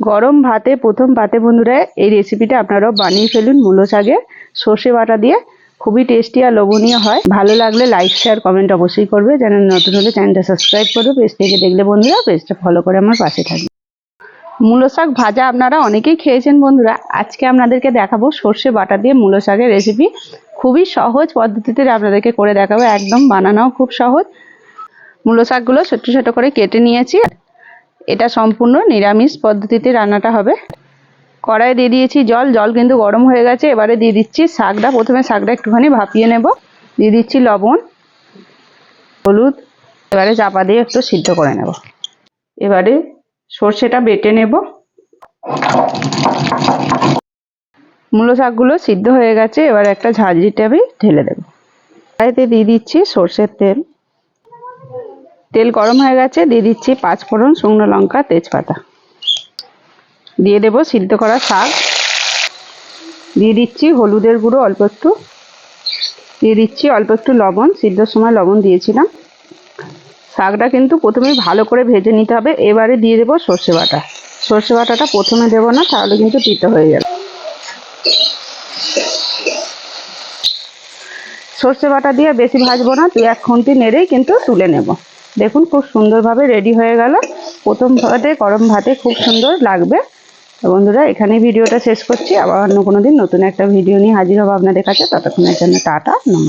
গরম ভাতে প্রথম পাতে বন্ধুরা এই রেসিপিটা আপনারাও বানিয়ে ফেলুন। মূলো শাকের সর্ষে বাটা দিয়ে খুবই টেস্টি আর লোভনীয় হয়। ভালো লাগলে লাইক শেয়ার কমেন্ট অবশ্যই করবে। চ্যানেল নতুন হলে চ্যানেলটা সাবস্ক্রাইব করবে। পেজ থেকে দেখলে বন্ধুরা পেজটা ফলো করে আমার পাশে থাকবে। মূলো শাক ভাজা আপনারা অনেকেই খেয়েছেন বন্ধুরা। আজকে আপনাদেরকে দেখাবো সর্ষে বাটা দিয়ে মূলো শাকের রেসিপি। খুবই সহজ পদ্ধতিতে আপনাদেরকে করে দেখাবো, একদম বানানোও খুব সহজ। মূলো শাকগুলো ছোট ছোট করে কেটে নিয়েছি। এটা সম্পূর্ণ নিরামিষ পদ্ধতিতে রান্নাটা হবে। কড়াই দিয়ে দিয়েছি জল, জল কিন্তু গরম হয়ে গেছে। এবারে দিয়ে দিচ্ছি শাকটা। প্রথমে শাকটা একটুখানি ভাপিয়ে নেব। দিয়ে দিচ্ছি লবণ, হলুদ। এবারে চাপা দিয়ে একটু সিদ্ধ করে নেব। এবারে সর্ষেটা বেটে নেব। মূলো শাকগুলো সিদ্ধ হয়ে গেছে। এবার একটা ঝাঁঝরিতে আমি ঢেলে দেব। কড়াইতে দিয়ে দিচ্ছি সর্ষের তেল। তেল গরম হয়ে গেছে। দিয়ে দিচ্ছি 5 ফোড়ন, শুকনো লঙ্কা, তেজপাতা। দিয়ে দেব সিদ্ধ করা শাক। দিয়ে দিচ্ছি হলুদের গুঁড়ো অল্প একটু। দিয়ে দিচ্ছি অল্প একটু লবণ, সিদ্ধর সময় লবণ দিয়েছিলাম। শাকটা কিন্তু প্রথমেই ভালো করে ভেজে নিতে হবে। এবারে দিয়ে দেবো সর্ষে বাটা। সর্ষে বাটাটা প্রথমে দেবো না, তাহলে কিন্তু তিতো হয়ে যাবে। সর্ষে বাটা দিয়ে বেশি ভাজবো না, 1 খুন্তি নেড়েই কিন্তু তুলে নেব। দেখুন খুব সুন্দরভাবে রেডি হয়ে গেল। প্রথম ভাতে গরম ভাতে খুব সুন্দর লাগবে। বন্ধুরা এখানে ভিডিওটা শেষ করছি। আবার অন্য কোনো দিন নতুন একটা ভিডিও নিয়ে হাজির হবো আপনাদের কাছে। ততক্ষণের জন্য টাটা, নমস্কার।